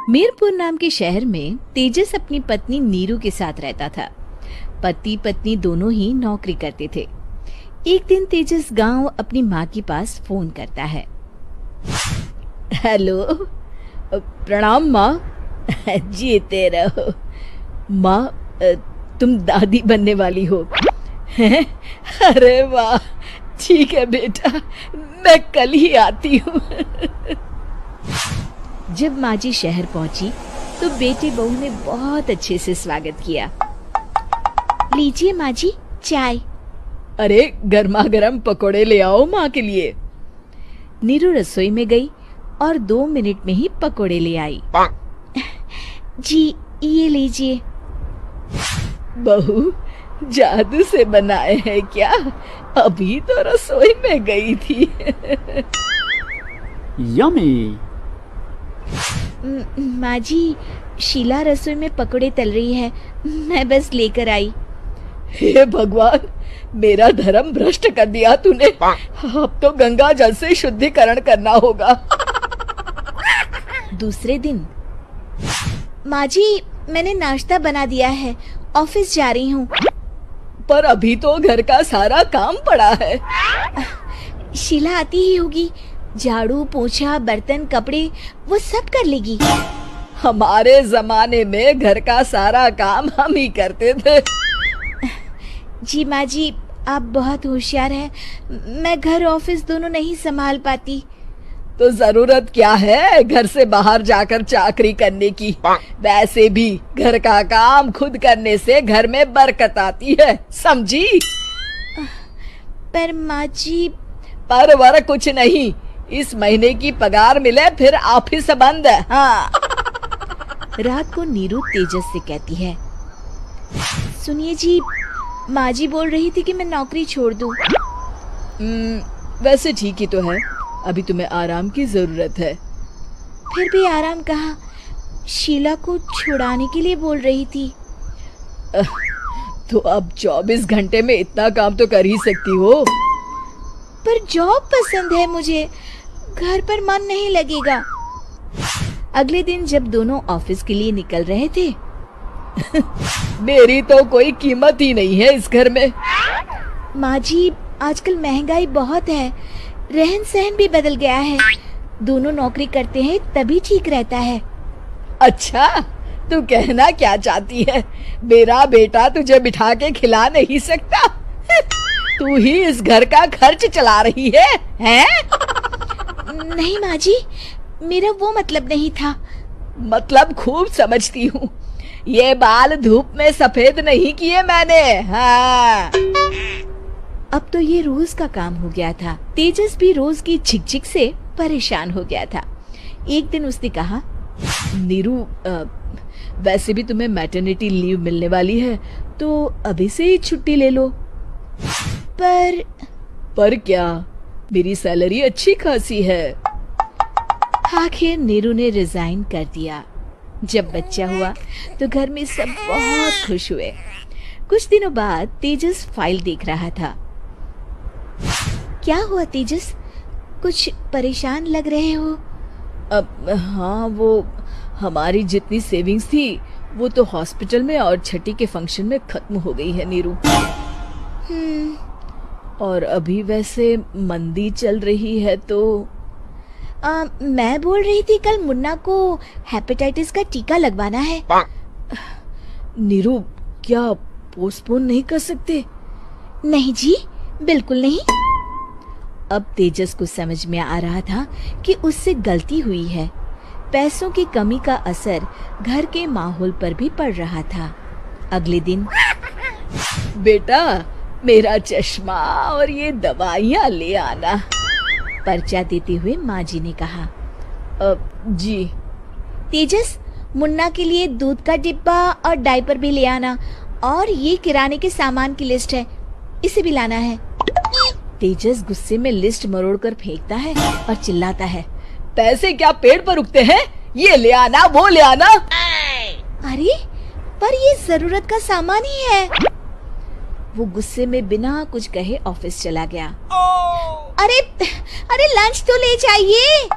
मीरपुर नाम के शहर में तेजस अपनी पत्नी नीरू के साथ रहता था। पति पत्नी दोनों ही नौकरी करते थे। एक दिन तेजस गांव अपनी माँ के पास फोन करता है। हेलो, प्रणाम माँ। जीते रहो माँ, तुम दादी बनने वाली हो। अरे वाह, ठीक है बेटा, मैं कल ही आती हूँ। जब माँ जी शहर पहुंची तो बेटे बहू ने बहुत अच्छे से स्वागत किया। लीजिए माँ जी, चाय। अरे गर्मा गर्म पकोड़े ले आओ माँ के लिए। नीरू रसोई में गई और 2 मिनट में ही पकोड़े ले आई। जी ये लीजिए। बहू जादू से बनाए हैं क्या? अभी तो रसोई में गई थी। यम्मी। माँ जी, शीला रसोई में पकोड़े तल रही है, मैं बस लेकर आई। हे भगवान, मेरा धर्म भ्रष्ट कर दिया तूने। अब तो गंगा जल से शुद्धिकरण करना होगा। दूसरे दिन, माँ जी मैंने नाश्ता बना दिया है, ऑफिस जा रही हूँ। पर अभी तो घर का सारा काम पड़ा है। शीला आती ही होगी, झाड़ू पोछा बर्तन कपड़े वो सब कर लेगी। हमारे जमाने में घर का सारा काम हम ही करते थे। जी माँ जी, आप बहुत होशियार हैं, मैं घर ऑफिस दोनों नहीं संभाल पाती। तो जरूरत क्या है घर से बाहर जाकर चाकरी करने की? वैसे भी घर का काम खुद करने से घर में बरकत आती है, समझी? पर माँ जी। पर वर कुछ नहीं, इस महीने की पगार मिले फिर ऑफिस बंद है। हाँ। रात को नीरू तेजस से कहती है, सुनिए जी, माँ जी बोल रही थी कि मैं नौकरी छोड़ दूं। वैसे ठीक ही तो है, अभी तुम्हें आराम की जरूरत है। फिर भी आराम कहाँ, शीला को छुड़ाने के लिए बोल रही थी। तो अब 24 घंटे में इतना काम तो कर ही सकती हो। पर जॉब पसंद है मुझे, घर पर मन नहीं लगेगा। अगले दिन जब दोनों ऑफिस के लिए निकल रहे थे, मेरी तो कोई कीमत ही नहीं है इस घर में। माँ जी, आजकल महंगाई बहुत है, रहन सहन भी बदल गया है, दोनों नौकरी करते हैं तभी ठीक रहता है। अच्छा, तू कहना क्या चाहती है? मेरा बेटा तुझे बिठा के खिला नहीं सकता? तू ही इस घर का खर्च चला रही है, हैं? नहीं माँ जी, मेरा वो मतलब नहीं था। मतलब खूब समझती हूँ, ये बाल धूप में सफेद नहीं किए मैंने। हाँ। अब तो ये रोज का काम हो गया था। तेजस भी रोज की झिकझिक से परेशान हो गया था। एक दिन उसने कहा, नीरू, वैसे भी तुम्हें मैटरनिटी लीव मिलने वाली है, तो अभी से ही छुट्टी ले लो। पर क्या, मेरी सैलरी अच्छी खासी है। आखिर नीरू ने रिजाइन कर दिया। जब बच्चा हुआ तो घर में सब बहुत खुश हुए। कुछ दिनों बाद तेजस फाइल देख रहा था। क्या हुआ तेजस, कुछ परेशान लग रहे हो? हाँ, वो हमारी जितनी सेविंग्स थी वो तो हॉस्पिटल में और छठी के फंक्शन में खत्म हो गई है नीरू। और अभी वैसे मंदी चल रही है तो मैं बोल रही थी कल मुन्ना को हेपेटाइटिस का टीका लगवाना है। नीरू, क्या पोस्टपोन नहीं कर सकते? नहीं जी, बिल्कुल नहीं। अब तेजस को समझ में आ रहा था कि उससे गलती हुई है। पैसों की कमी का असर घर के माहौल पर भी पड़ रहा था। अगले दिन, बेटा मेरा चश्मा और ये दवाइयाँ ले आना, पर्चा देते हुए माँ जी ने कहा। जी। तेजस, मुन्ना के लिए दूध का डिब्बा और डायपर भी ले आना, और ये किराने के सामान की लिस्ट है, इसे भी लाना है। तेजस गुस्से में लिस्ट मरोड़कर फेंकता है और चिल्लाता है, पैसे क्या पेड़ पर उगते हैं? ये ले आना, वो ले आना। अरे पर ये जरूरत का सामान ही है। वो गुस्से में बिना कुछ कहे ऑफिस चला गया। अरे अरे लंच तो ले जाइए।